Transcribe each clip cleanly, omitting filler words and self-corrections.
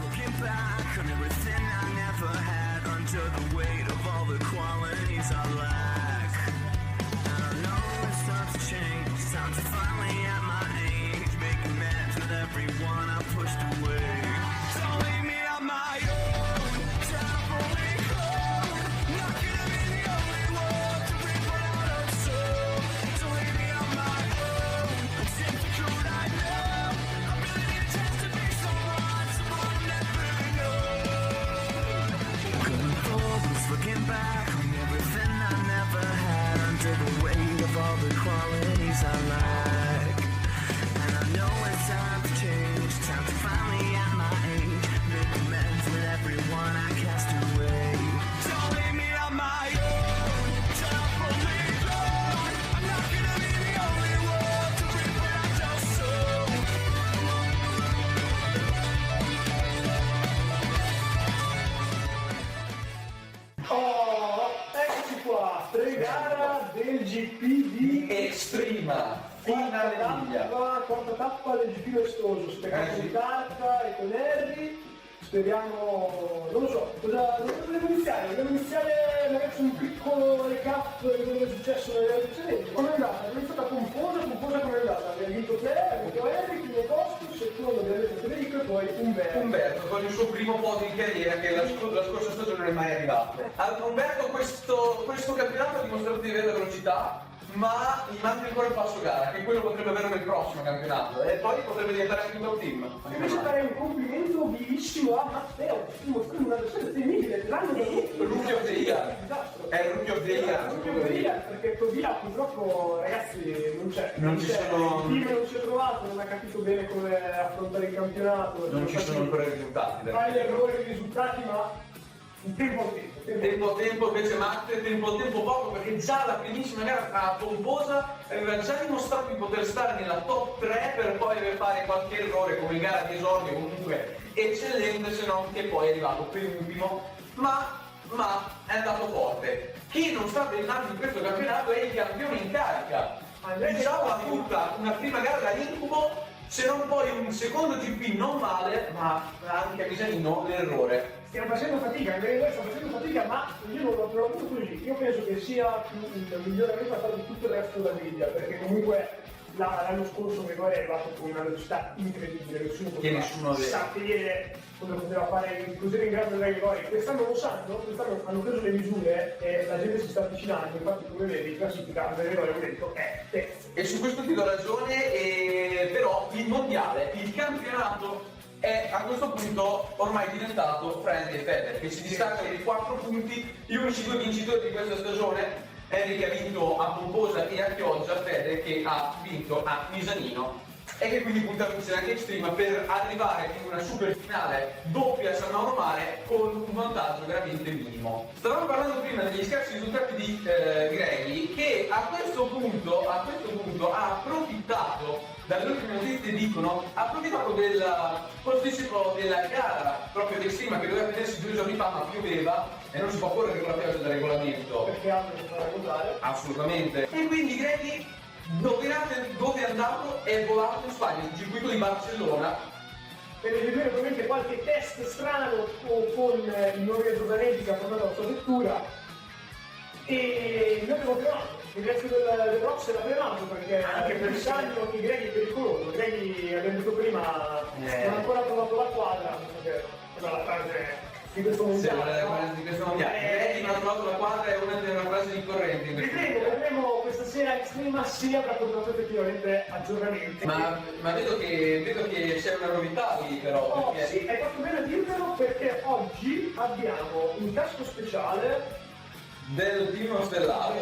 looking back on everything I never had, under the weight of all the qualities I lack. And I know it's time to change, it's time to finally at my age make amends with everyone I pushed away. Don't leave me on my own, traveling home, not gonna be the only one to bring one out of soul. Don't leave me on my own, I'm difficult, I know. I really need a chance to be someone I'll never know. Going forwards, looking back on everything I never had, under the weight of all the qualities I lack. And I know it's time to change, time to finally at my age make amends with everyone I cast away. Don't leave me on my own, traveling alone. I'm not gonna be the only one to reap what I just sow. Oh, eccoci qua, pre-gara del GP di Extrema, finale Emilia. quarta tappa del GP Vestoso, spiegato di carta e con Harry. Speriamo, non lo so, dove dobbiamo iniziare? Dobbiamo iniziare magari su un piccolo recap di quello che è successo nelle ore precedenti. Come è andata? Abbiamo iniziato pomposa come è andata? Abbiamo vinto te, abbiamo vinto Harry, primo posto, secondo abbiamo detto Federico e poi Umberto con il suo primo podio in carriera che la scorsa stagione non è mai arrivato. Umberto questo campionato ha dimostrato di avere la velocità, ma gli manca ancora il passo gara, che quello potrebbe avere nel prossimo campionato e poi potrebbe diventare anche un top team. Invece dare un complimento vivissimo a Matteo, che dimostra una versione temibile dell'anno di Rookie of the Year. È il Rookie of the Year. Perché Tobia purtroppo ragazzi non c'è. Non ci sono- Il team non si è trovato, non ha capito bene come affrontare il campionato. Non ci sono ancora i risultati. Fa gli errori e i risultati, ma in tempo al tempo. Tempo invece Matte, tempo poco, perché già la primissima gara a Pomposa aveva già dimostrato di poter stare nella top 3 per poi fare qualche errore come gara di esordio comunque eccellente, se non che poi è arrivato penultimo, ma è andato forte. Chi non sta brillando in questo campionato è il campione in carica. Diciamo ha tutta una prima gara da incubo, se non poi un secondo GP non male, ma anche a Misanino l'errore. Stiamo facendo fatica, stiamo facendo fatica, ma io non l'ho avuto così. Io penso che sia il miglioramento a fare di tutto il resto della griglia, perché comunque l'anno scorso Gregorio è arrivato con una velocità incredibile, nessuno sa vedere come poteva fare così in grado della Gregorio. Quest'anno lo sanno, quest'anno hanno preso le misure e la gente si sta avvicinando, infatti come vedi in classifica Gregorio ha detto è terzo. E su questo ti do ragione, però il mondiale, il campionato è a questo punto ormai diventato Friendly e Federer, che si distaccano di 4 punti, gli unici 2 vincitori di questa stagione. Henry che ha vinto a Pomposa e a Chioggia, Fede che ha vinto a Misanino e che quindi punta a vincere anche Extrema per arrivare in una super finale doppia a San Mauro Mare con un vantaggio veramente minimo. Stavamo parlando prima degli scarsi risultati di Greghi, che a questo punto ha approfittato dalle ultime notizie dicono, ha approfittato del posticipo della gara proprio di Extrema che doveva tenersi 2 giorni fa ma pioveva e non si può correre con la pioggia del regolamento. Perché hanno da raccontare? Assolutamente. E quindi Greghi dove è andato? È volato in Spagna, il circuito di Barcellona. Per eseguire ovviamente qualche test strano con il nuovo Giovanetti che ha portato la sua vettura e noi abbiamo frenato. Il resto del box era frenato perché anche pensando che Greghi è pericoloso. Greghi, abbiamo detto prima, non ha ancora trovato la quadra, perché la frase di questo mondiale. Di questo mondiale. Greghi non ha trovato la quadra è una delle frasi ricorrenti. Vedremo questa sera Extrema se avrà portato effettivamente aggiornamenti. Ma vedo che c'è una novità lì però. Perché... Sì, hai fatto bene a dirmelo perché oggi abbiamo un casco speciale del Timo Stellato.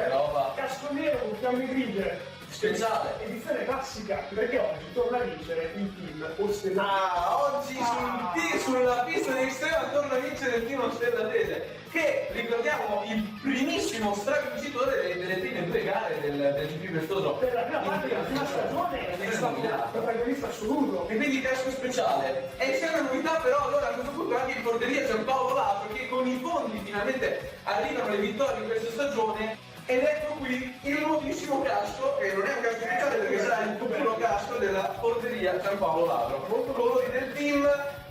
roba. Casco nero con fiamme grigie. Speciale. Edizione classica, perché oggi torna a vincere il team Ostellatese. Oggi sulla pista di Extrema torna a vincere il team Ostellatese, che ricordiamo il primissimo stravincitore delle prime 2 gare del GP Vestoso. Per la prima parte della prima stagione è stato protagonista assoluto. E quindi casco speciale. E c'è una novità però allora a questo punto anche in porteria c'è Paolo Latro che con i fondi finalmente arrivano le vittorie in questa stagione. Ed ecco qui il nuovissimo casco, che non è un casco speciale perché sarà il futuro casco della porteria Giampaolo Ladro. Colori del team, trim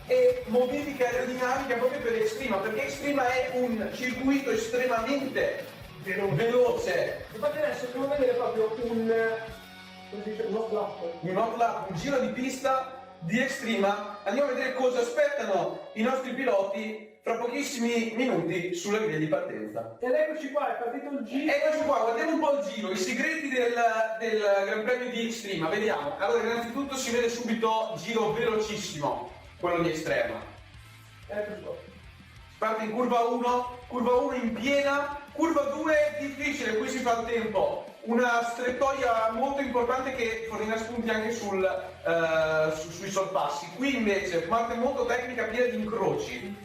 e modifica aerodinamica proprio per Extrema, perché Extrema è un circuito estremamente veloce. Infatti adesso devo vedere proprio un hot lap, un giro di pista di Extrema. Andiamo a vedere cosa aspettano i nostri piloti fra pochissimi minuti sulla griglia di partenza. Ed eccoci qua, è partito il giro. Eccoci qua, guardiamo un po' il giro, i segreti del Gran Premio di Extrema, vediamo. Allora, innanzitutto si vede subito giro velocissimo, quello di Extrema. Eccoci qua. Parte in curva 1 in piena, curva 2 difficile, qui si fa il tempo. Una strettoia molto importante che fornirà spunti anche sui sorpassi. Qui invece parte molto tecnica, piena di incroci.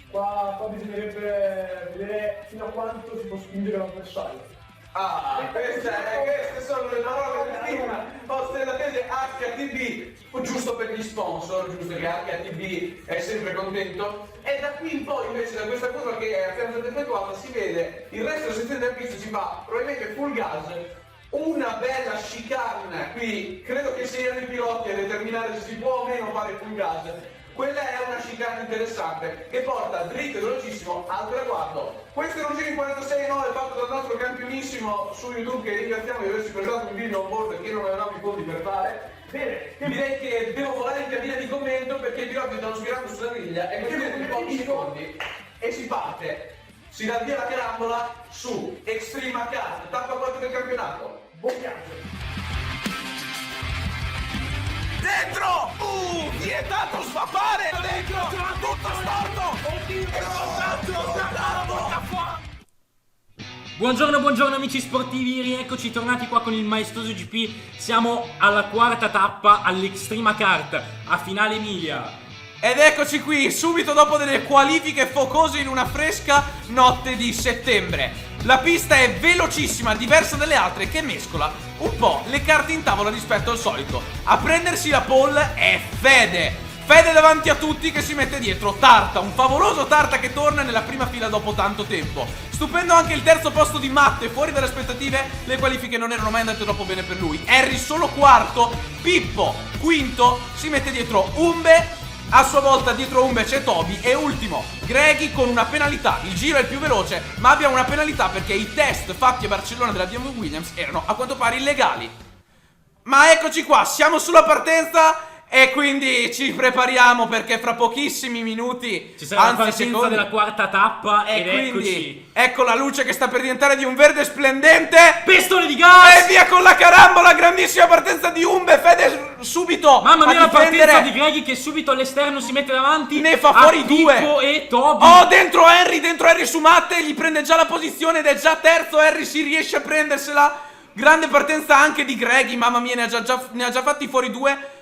Qua bisognerebbe vedere fino a quanto si può spingere l'avversario. Queste sono le parole del team ostellatese HTB, giusto per gli sponsor, giusto che HTB è sempre contento. E da qui in poi invece, da questa curva che è appena stata effettuata, si vede il resto della sezione della pista, si fa probabilmente full gas, una bella chicane, qui credo che siano i piloti a determinare se si può o meno fare full gas. Quella è una chicane interessante che porta dritto e velocissimo al traguardo. Questo è un giro in 46,9 fatto dal nostro campionissimo su YouTube, che ringraziamo di averci presentato un video on board che non avevamo i fondi per fare. Bene, direi che devo volare in cabina di commento perché i piloti stanno sfilando sulla griglia e quindi un pochi secondi e si parte. Si dà via la carambola su Extrema Kart, tappa 4 del campionato. Buon viaggio! Dentro! Vietato sfapare! Dentro! Tutto storto! Buongiorno amici sportivi, rieccoci tornati qua con il maestoso GP. Siamo alla quarta tappa all'Extrema Kart, a Finale Emilia. Ed eccoci qui, subito dopo delle qualifiche focose in una fresca notte di settembre. La pista è velocissima, diversa dalle altre, che mescola un po' le carte in tavola rispetto al solito. A prendersi la pole è Fede. Fede davanti a tutti che si mette dietro Tarta, un favoloso Tarta che torna nella prima fila dopo tanto tempo. Stupendo anche il terzo posto di Matte, fuori dalle aspettative, le qualifiche non erano mai andate troppo bene per lui. Harry solo quarto, Pippo quinto, si mette dietro Umbe. A sua volta dietro Umbe c'è Toby e ultimo Greggy con una penalità. Il giro è il più veloce, ma abbiamo una penalità perché i test fatti a Barcellona della BMW Williams erano a quanto pare illegali. Ma eccoci qua, siamo sulla partenza e quindi ci prepariamo perché fra pochissimi minuti, ci sarà la anzi partenza secondi, della quarta tappa ed quindi eccoci. ecco la luce che sta per diventare di un verde splendente. Pistole di gas! E via con la carambola, grandissima partenza di Umbe, Fede subito Mamma mia, a la difendere. partenza di Greggy che subito all'esterno si mette davanti. Ne fa fuori due. Pippo e Toby. Oh, dentro Henry su Matte, gli prende già la posizione ed è già terzo. Henry si riesce a prendersela. Grande partenza anche di Greggy, mamma mia, ne ha già fatti fuori due.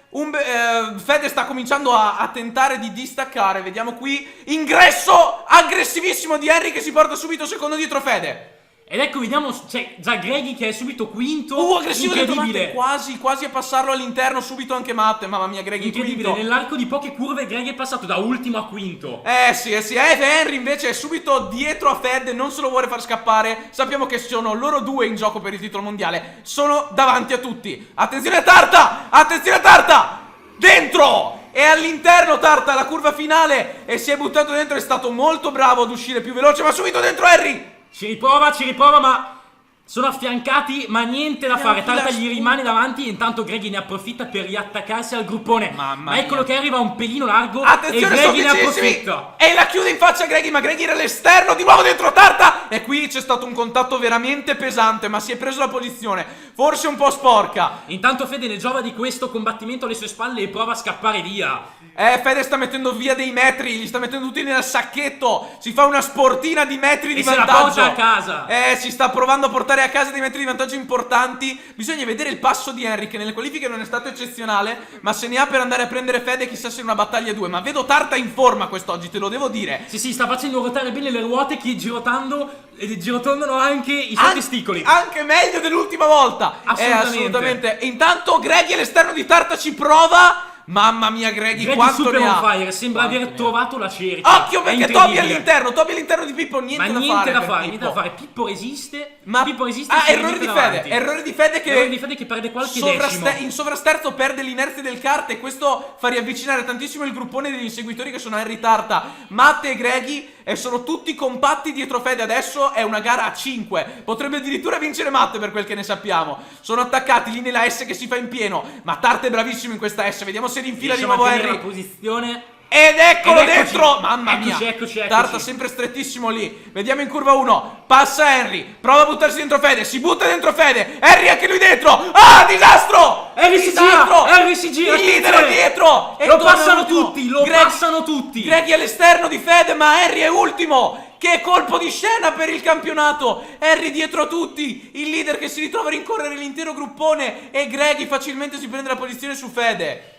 Fede sta cominciando a tentare di distaccare. Vediamo qui ingresso aggressivissimo di Henry che si porta subito secondo dietro Fede. Ed ecco, vediamo, c'è già Greggy che è subito quinto. Aggressivo dentro Matte, incredibile. quasi a passarlo all'interno, subito anche Matte. Mamma mia, Greggy Incredibile, quinto. nell'arco di poche curve Greggy è passato da ultimo a quinto. Sì. Henry invece è subito dietro a Fed, non se lo vuole far scappare. Sappiamo che sono loro due in gioco per il titolo mondiale. Sono davanti a tutti. Attenzione a Tarta! Attenzione a Tarta! Dentro! E all'interno Tarta, la curva finale, e si è buttato dentro, è stato molto bravo ad uscire più veloce, ma subito dentro Harry! Ci riprova, ma sono affiancati, ma niente da fare. Tarta gli rimane davanti e intanto Greggy ne approfitta per riattaccarsi al gruppone. Mamma eccolo mia. che arriva un pelino largo. Attenzione, e Greggy ne sofficissimi! approfitta. E la chiude in faccia a Greggy, ma Greggy era all'esterno, di nuovo dentro Tarta! E qui c'è stato un contatto veramente pesante, ma si è preso la posizione, forse un po' sporca. Intanto Fede ne giova di questo combattimento alle sue spalle e prova a scappare via. Fede sta mettendo via dei metri, li sta mettendo tutti nel sacchetto. Si fa una sportina di metri di E se la vantaggio. porta a casa. Si sta provando a portare a casa dei metri di vantaggio importanti. Bisogna vedere il passo di Henry, che nelle qualifiche non è stato eccezionale, ma se ne ha per andare a prendere Fede, chissà se in una battaglia 2. Ma vedo Tarta in forma quest'oggi, te lo devo dire. Sì, sta facendo ruotare bene le ruote che girotondano anche i suoi testicoli. Anche meglio dell'ultima volta. Assolutamente. Assolutamente. Intanto Greggy all'esterno di Tarta ci prova, Mamma mia, Greggy, Greggy quanto super ne ha. on fire, sembra Quanto aver ne ha. trovato la cerchia. Occhio, È perché incredibile. Toby all'interno di Pippo, niente Ma da niente fare da per fare, Pippo. niente da fare. Pippo resiste. Ma Pippo resiste e si errore rimette di davanti. Fede, errore di Fede che Errore di Fede che perde qualche decimo. in sovrasterzo perde l'inerzia del kart e questo fa riavvicinare tantissimo il gruppone degli inseguitori che sono Henry, Tarta, Matte e Greggy, e sono tutti compatti dietro Fede. Adesso è una gara a 5, potrebbe addirittura vincere Matte per quel che ne sappiamo. Sono attaccati lì nella S che si fa in pieno, ma Tarta è bravissimo in questa S, vediamo se rinfila Riesce di a nuovo mantenere Henry. la posizione. Ed eccolo Ed eccoci. dentro! Mamma mia! Eccoci. Tarta sempre strettissimo lì. Vediamo in curva 1. Passa Henry. Prova a buttarsi dentro Fede. Si butta dentro Fede. Henry anche lui dentro. Ah, disastro! Henry si Disastro! gira, Henry si gira, Il leader attenzione! è dietro. E Lo torna passano ultimo. tutti, lo passano tutti. Greggy all'esterno di Fede, ma Henry è ultimo. Che colpo di scena per il campionato. Henry dietro a tutti. Il leader che si ritrova a rincorrere l'intero gruppone. E Greggy facilmente si prende la posizione su Fede.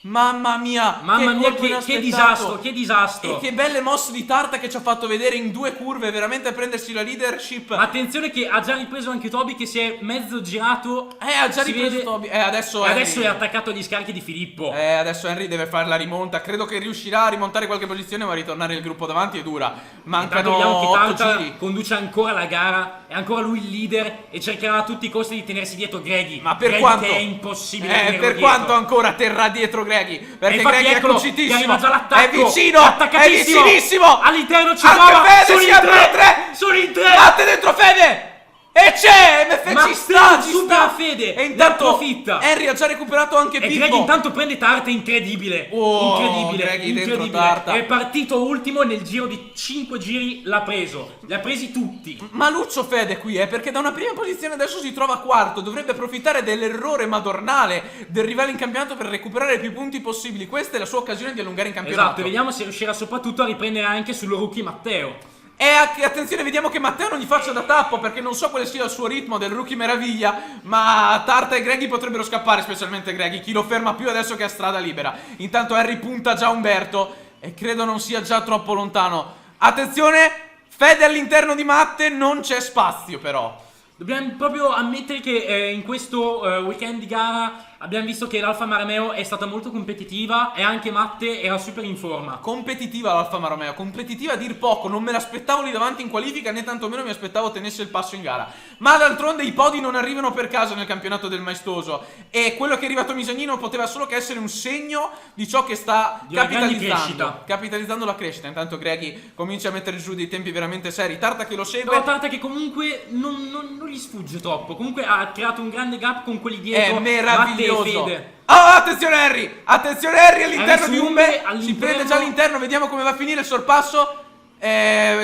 Mamma mia, colpo che inaspettato. che disastro. E che belle mosse di Tarta che ci ha fatto vedere in 2 curve, veramente a prendersi la leadership. Ma attenzione che ha già ripreso anche Toby che si è mezzo girato. Ha già si ripreso vede. Toby. Adesso E Henry. adesso è attaccato agli scarichi di Filippo. Adesso Henry deve fare la rimonta. Credo che riuscirà a rimontare qualche posizione, ma ritornare il gruppo davanti è dura. Intanto Mancano vediamo che 8 Tarta giri. conduce ancora la gara. È ancora lui il leader e cercherà a tutti i costi di tenersi dietro Greggy. Ma per Greggy quanto? che è impossibile Per tenerlo dietro. quanto ancora terrà dietro Greggy? Perché infatti Greggy è eccolo, che cucitissimo. arriva già l'attacco. È vicino. È Attaccatissimo. vicinissimo. All'interno ci Anche prova. Fede Sono si in apre tre. 3. Sono in 3. Batte dentro Fede. E c'è MF, Ma ci sta, ci supera sta. Fede, E intanto ne approfitta. Henry ha già recuperato anche E Pippo. Greggy intanto prende Tarta, incredibile. Oh, Incredibile, Greggy dentro incredibile. Tarta. È partito ultimo e nel giro di 5 giri l'ha preso. Li ha presi tutti. Maluccio Fede qui, perché da una prima posizione adesso si trova quarto. Dovrebbe approfittare dell'errore madornale del rivale in campionato per recuperare più punti possibili. Questa è la sua occasione di allungare in campionato. Esatto, e vediamo se riuscirà soprattutto a riprendere anche sul rookie Matteo. E attenzione, vediamo che Matteo non gli faccia da tappo, perché non so quale sia il suo ritmo del rookie meraviglia, ma Tarta e Greggy potrebbero scappare, specialmente Greggy. Chi lo ferma più adesso che ha strada libera? Intanto Henry punta già Umberto e credo non sia già troppo lontano. Attenzione, Fede all'interno di Matte, non c'è spazio però. Dobbiamo proprio ammettere che in questo weekend di gara abbiamo visto che l'Alfa Romeo è stata molto competitiva e anche Matte era super in forma. Competitiva l'Alfa Romeo, competitiva a dir poco, non me l'aspettavo lì davanti in qualifica, né tantomeno mi aspettavo tenesse il passo in gara. Ma d'altronde i podi non arrivano per caso nel campionato del maestoso, e quello che è arrivato a Misagnino poteva solo che essere un segno di ciò che sta Di una grande capitalizzando la crescita. Intanto Greggy comincia a mettere giù dei tempi veramente seri. Tarta che lo segue. Però Tarta che comunque non gli sfugge troppo. Comunque ha creato un grande gap con quelli dietro. È meraviglioso. Matte e Fede. Oh, attenzione Henry! Attenzione Henry all'interno Henry di su Umbe. Umbe, Si prende già all'interno, vediamo come va a finire il sorpasso.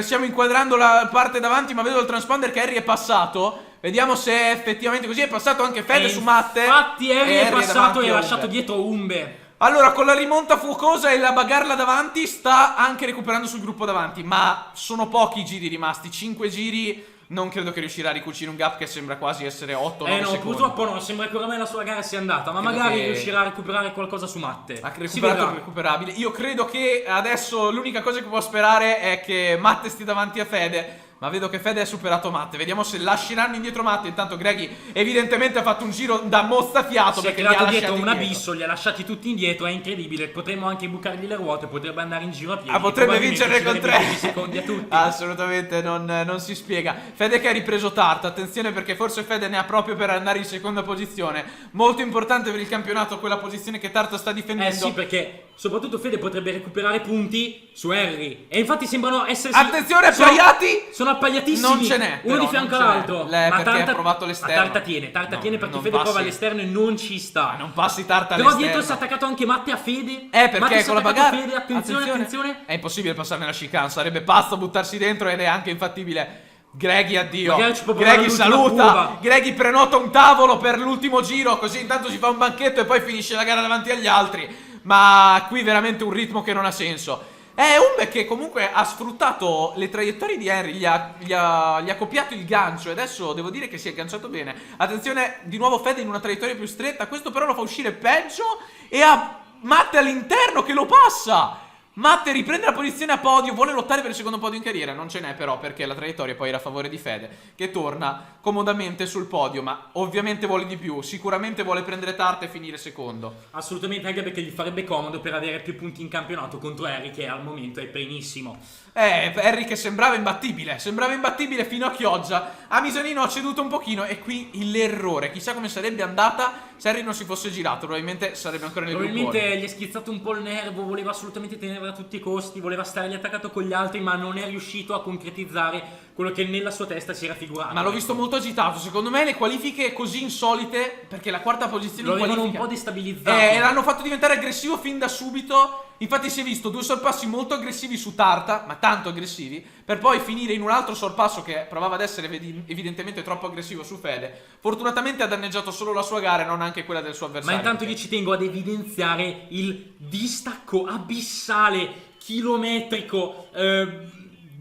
Stiamo inquadrando la parte davanti, ma vedo il transponder che Henry è passato. Vediamo se è effettivamente così. È passato anche Fede su Matte. Infatti Henry è passato davanti e ha a lasciato Umbe. dietro Umbe. Allora, con la rimonta fuocosa e la bagarla davanti, sta anche recuperando sul gruppo davanti. Ma sono pochi i giri rimasti, 5 giri. Non credo che riuscirà a ricucire un gap che sembra quasi essere 8-9 No, secondi. purtroppo no, sembra che ormai la sua gara sia andata, ma Credo magari che- riuscirà a recuperare qualcosa su Matte. Ha Si recuperato vedrà. il recuperabile. Io credo che adesso l'unica cosa che può sperare è che Matte stia davanti a Fede. Ma vedo che Fede ha superato Matte. Vediamo se lasceranno indietro Matte. Intanto Greggy evidentemente ha fatto un giro da mozzafiato, Si è perché li ha creato lasciati dietro un indietro. abisso, li ha lasciati tutti indietro, è incredibile. Potremmo anche bucargli le ruote, potrebbe andare in giro a piedi. Potrebbe probabilmente vincere con ci darebbe 3 20 secondi a tutti. Assolutamente non si spiega. Fede che ha ripreso Tarta. Attenzione, perché forse Fede ne ha proprio per andare in seconda posizione. Molto importante per il campionato quella posizione che Tarta sta difendendo. Sì, perché soprattutto Fede potrebbe recuperare punti su Henry. E infatti sembrano essersi. Attenzione, appaiati! Sono appaiatissimi. Non ce n'è, Uno però, di fianco non ce n'è. all'altro. Perché ha provato l'esterno. Tarta tiene No, perché non Fede passi. prova all'esterno e non ci sta. Non passi Tarta Però all'esterno. dietro si è attaccato anche Matte a Fede. Perché Matte si è con la attaccato a bagarre. Fede, attenzione. È impossibile passare nella chicane, sarebbe pazzo buttarsi dentro ed è anche infattibile. Greggy addio. Magari ci può provare Greggy all'ultima saluta. curva. Greggy prenota un tavolo per l'ultimo giro, così intanto si fa un banchetto e poi finisce la gara davanti agli altri. Ma qui veramente un ritmo che non ha senso. È Umbe che comunque ha sfruttato le traiettorie di Henry, gli ha copiato il gancio e adesso devo dire che si è agganciato bene. Attenzione, di nuovo Fede in una traiettoria più stretta, questo però lo fa uscire peggio e ha Matte all'interno che lo passa. Matte riprende la posizione a podio, vuole lottare per il secondo podio in carriera, non ce n'è però perché la traiettoria poi era a favore di Fede, che torna comodamente sul podio, ma ovviamente vuole di più, sicuramente vuole prendere Tarta e finire secondo. Assolutamente, anche perché gli farebbe comodo per avere più punti in campionato contro Harry, che al momento è primissimo. Harry che sembrava imbattibile fino a Chioggia. A Misanino ha ceduto un pochino e qui l'errore, chissà come sarebbe andata se Harry non si fosse girato, probabilmente sarebbe ancora nel gruppone. Probabilmente gli è schizzato un po' il nervo, voleva assolutamente tenerla a tutti i costi, voleva stargli attaccato con gli altri, ma non è riuscito a concretizzare quello che nella sua testa si era figurato. Ma l'ho visto molto agitato, secondo me le qualifiche così insolite, perché la quarta posizione lo in avevano qualifica un po' destabilizzato. l'hanno fatto diventare aggressivo fin da subito. Infatti si è visto 2 sorpassi molto aggressivi su Tarta, ma tanto aggressivi, per poi finire in un altro sorpasso che provava ad essere evidentemente troppo aggressivo su Fede. Fortunatamente ha danneggiato solo la sua gara e non anche quella del suo avversario. Ma intanto io ci tengo ad evidenziare il distacco abissale, chilometrico,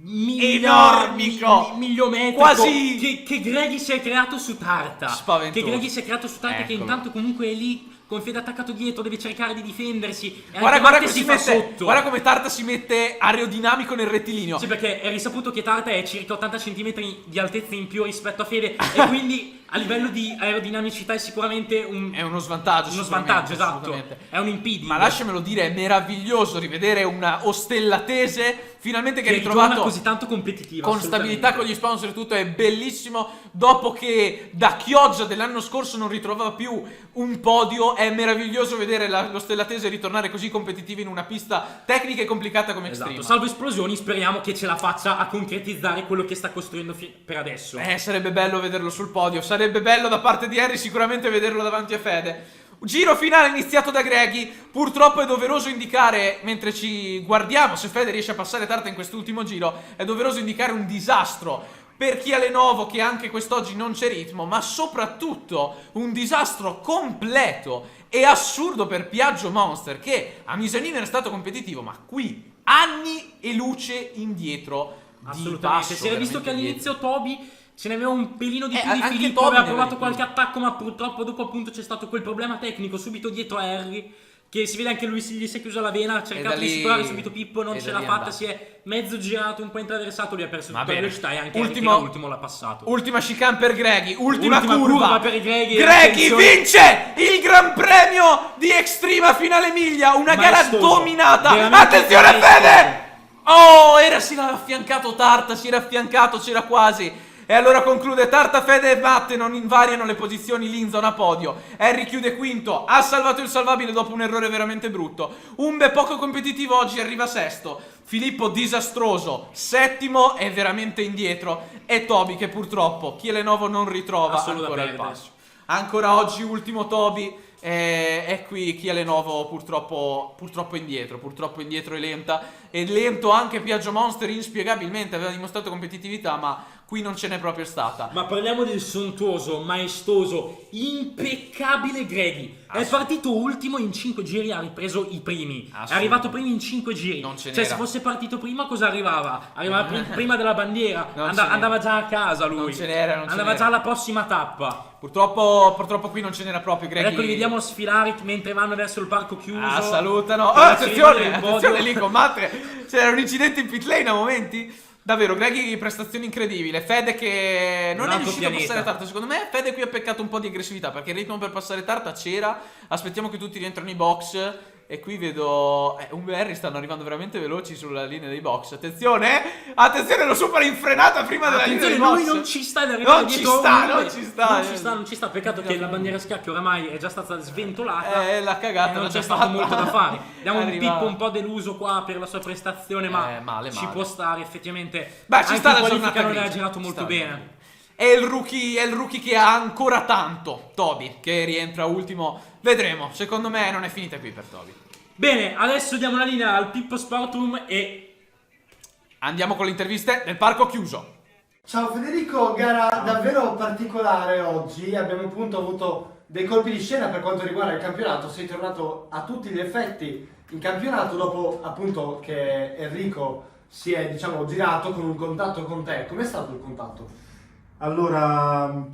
enormico, migliometrico quasi che Greggy si è creato su Tarta. Spaventoso. Che Greggy si è creato su Tarta, che Eccolo. intanto comunque è lì con Fede attaccato dietro, deve cercare di difendersi. E Guarda, anche guarda Matte come si fa sotto. guarda come Tarta si mette aerodinamico nel rettilineo. Sì, perché è risaputo che Tarta è circa 80 cm di altezza in più rispetto a Fede e quindi a livello di aerodinamicità è sicuramente È uno svantaggio. uno sicuramente, svantaggio, esatto. assolutamente. È un impediment. Ma lasciamelo dire, è meraviglioso rivedere una Ostellatese finalmente che ha ritorna ritrovato così tanto competitiva, con assolutamente. stabilità con gli sponsor e tutto. È bellissimo. Dopo che da Chioggia dell'anno scorso non ritrovava più un podio, è meraviglioso vedere l'Ostellatese ritornare così competitiva in una pista tecnica e complicata come Esatto, Extreme. salvo esplosioni, speriamo che ce la faccia a concretizzare quello che sta costruendo per adesso. Sarebbe bello vederlo sul podio. Sarebbe bello da parte di Harry sicuramente vederlo davanti a Fede. Giro finale iniziato da Greggy. Purtroppo è doveroso indicare, mentre ci guardiamo se Fede riesce a passare Tarta in quest'ultimo giro, è doveroso indicare un disastro per Chia Lenovo, che anche quest'oggi non c'è ritmo, ma soprattutto un disastro completo e assurdo per Piaggio Monster, che a Misanino era stato competitivo, ma qui anni e luce indietro. Assolutamente. Si era visto che all'inizio Toby ce n'aveva un pelino di più di anche Filippo, Toby aveva ne provato aveva di qualche attacco, ma purtroppo dopo appunto c'è stato quel problema tecnico subito dietro a Harry, che si vede anche lui gli si è chiusa la vena, ha cercato di superare subito Pippo, non ce l'ha fatta, si è mezzo girato, un po' intraversato, lui ha perso tutta la velocità e anche Harry che era ultimo l'ha passato. Ultima chicane per Greggy, ultima curva per Greggy. Greggy attenzione. vince il Gran Premio di Extrema Finale Miglia, una gara Maestoso, dominata. veramente Attenzione maestoso. Fede! Si era affiancato Tarta, c'era quasi. E allora conclude Tarta, Fede e Matte non invariano le posizioni lì in zona podio. Harry chiude quinto, ha salvato il salvabile dopo un errore veramente brutto. Umbe poco competitivo oggi arriva sesto. Filippo disastroso, settimo è veramente indietro. E Toby che purtroppo Chia Lenovo non ritrova ancora il passo. Ancora oggi ultimo Toby. E qui Chia Lenovo purtroppo indietro e lenta. E lento anche Piaggio Monster inspiegabilmente, aveva dimostrato competitività, ma qui non ce n'è proprio stata. Ma parliamo del sontuoso, maestoso, impeccabile Greggy. È partito ultimo in 5 giri, ha ripreso i primi. È arrivato primo in 5 giri. Non ce cioè, n'era. se fosse partito prima, cosa arrivava? Arrivava prima della bandiera. Non ce n'era. Andava già a casa lui. Non ce n'era, non ce Andava n'era. già alla prossima tappa. Purtroppo qui non ce n'era proprio Greggy. Ecco, li vediamo sfilare mentre vanno verso il parco chiuso. Salutano. Per la Attenzione cerimonia del podio. lì con Matte. C'era un incidente in pit lane a momenti. Davvero, Greggy prestazione incredibile. Fede che non Un è altro riuscito a pianeta. passare Tarta. Secondo me Fede qui ha peccato un po' di aggressività, perché il ritmo per passare Tarta c'era. Aspettiamo che tutti rientrano in box. E qui vedo Umbe e Harry stanno arrivando veramente veloci sulla linea dei box. Attenzione, lo supera in frenata prima della linea dei box. Lui non ci sta ad arrivare Non ci dietro sta. Non ci sta. Peccato che la bandiera a scacchi oramai è già stata sventolata. La cagata e non l'ha c'è già stato fatta. molto da fare. Abbiamo un Arriva- Pippo un po' deluso qua per la sua prestazione, ma male. ci può stare effettivamente. Beh, ci Anche sta in la qualifica giornata non ha grigia. girato Ci molto sta. bene. È il rookie che ha ancora tanto. Toby, che rientra ultimo. Vedremo. Secondo me non è finita qui per Toby. Bene, adesso diamo la linea al Pippo Sportum e Andiamo con le interviste nel parco chiuso. Ciao Federico, gara davvero particolare oggi, abbiamo appunto avuto dei colpi di scena per quanto riguarda il campionato, sei tornato a tutti gli effetti in campionato dopo appunto che Enrico si è girato con un contatto con te, com'è stato il contatto? Allora,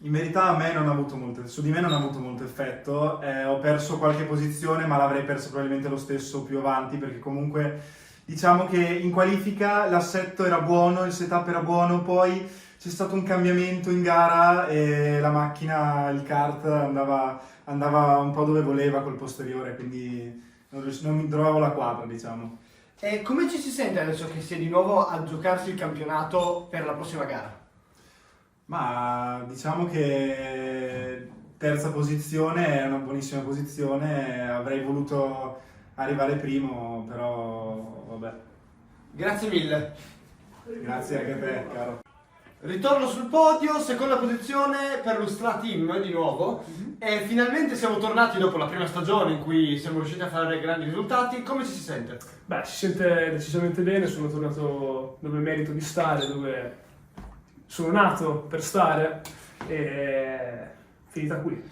In verità a me non ha avuto molto, su di me non ha avuto molto effetto, ho perso qualche posizione ma l'avrei persa probabilmente lo stesso più avanti, perché comunque diciamo che in qualifica l'assetto era buono, il setup era buono, poi c'è stato un cambiamento in gara e la macchina, il kart andava un po' dove voleva col posteriore, quindi non mi trovavo la quadra, diciamo. E come ci si sente adesso che si è di nuovo a giocarsi il campionato per la prossima gara? Ma diciamo che terza posizione è una buonissima posizione, avrei voluto arrivare primo, però vabbè. Grazie mille. Grazie anche a te, caro. Ritorno sul podio, seconda posizione per lo Stra Team di nuovo. E finalmente siamo tornati dopo la prima stagione in cui siamo riusciti a fare grandi risultati. Come ci si sente? Beh, si sente decisamente bene, sono tornato dove merito di stare, dove sono nato per stare e finita qui.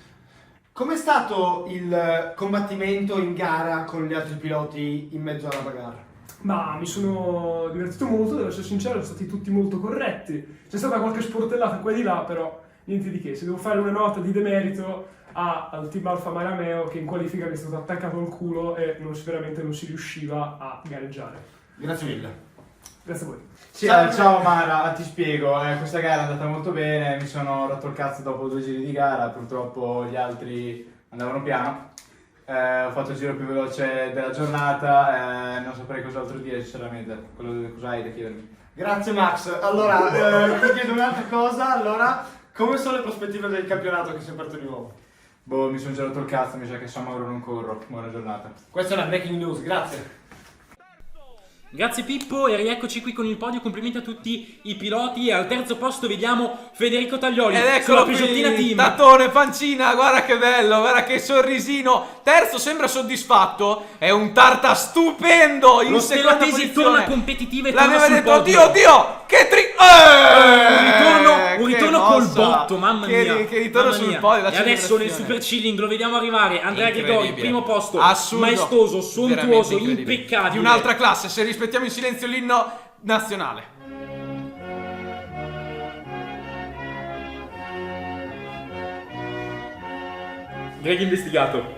Com'è stato il combattimento in gara con gli altri piloti in mezzo alla bagarre? Ma mi sono divertito molto, devo essere sincero, sono stati tutti molto corretti. C'è stata qualche sportellata qua e di là, però niente di che. Se devo fare una nota di demerito al team Alfa Marameo, che in qualifica mi è stato attaccato al culo e veramente non si riusciva a gareggiare. Grazie mille. Grazie a voi. Sì, ciao Mara, ti spiego, questa gara è andata molto bene, mi sono rotto il cazzo dopo 2 giri di gara, purtroppo gli altri andavano piano, ho fatto il giro più veloce della giornata, non saprei cos'altro dire sinceramente, cosa hai da chiedermi? Grazie Max. Allora, ti chiedo un'altra cosa, allora, come sono le prospettive del campionato che si è aperto di nuovo? Boh, mi sono già rotto il cazzo, mi sa che San Mauro non corro, buona giornata. Questa è la breaking news, grazie. Grazie Pippo e rieccoci qui con il podio, complimenti a tutti i piloti e al terzo posto vediamo Federico Taglioli ed eccolo sulla Peugeottina qui, Team. Tattone, pancina, guarda che bello, guarda che sorrisino. Terzo sembra soddisfatto, è un Tarta stupendo in Lo seconda Stellatesi posizione. torna competitiva e L'aveva torna sul detto, podio. oddio, che Un ritorno col botto, mamma mia. Che ritorno mamma sul mia. podio, la E adesso nel celebrazione. super chilling lo vediamo arrivare. Andrea Gregori, Incredibile. primo posto. Assurdo. Maestoso, sontuoso, Veramente incredibile. impeccabile. Di un'altra classe, se rispettiamo in silenzio l'inno nazionale. Greg investigato.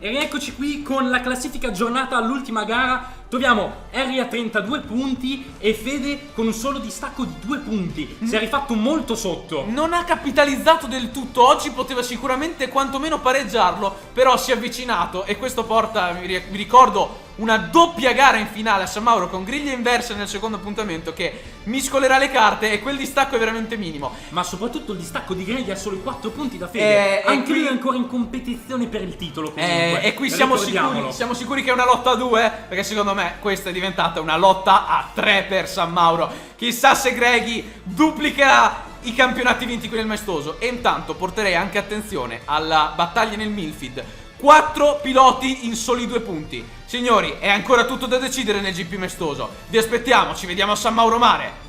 E rieccoci qui con la classifica aggiornata all'ultima gara. Troviamo Harry a 32 punti e Fede con un solo distacco di 2 punti. Si è rifatto molto sotto. Non ha capitalizzato del tutto, oggi poteva sicuramente quantomeno pareggiarlo, però si è avvicinato e questo porta, vi ricordo, una doppia gara in finale a San Mauro con griglie inverse nel secondo appuntamento che miscolerà le carte e quel distacco è veramente minimo. Ma soprattutto il distacco di Greg ha solo i 4 punti da Fede. Anche lui è ancora in competizione per il titolo comunque. E qui siamo sicuri che è una lotta a 2, perché secondo me questa è diventata una lotta a 3 per San Mauro. Chissà se Greghi duplicherà i campionati vinti qui nel Maestoso. E intanto porterei anche attenzione alla battaglia nel Milfid. 4 piloti in soli 2 punti. Signori, è ancora tutto da decidere nel GP Maestoso. Vi aspettiamo, ci vediamo a San Mauro Mare.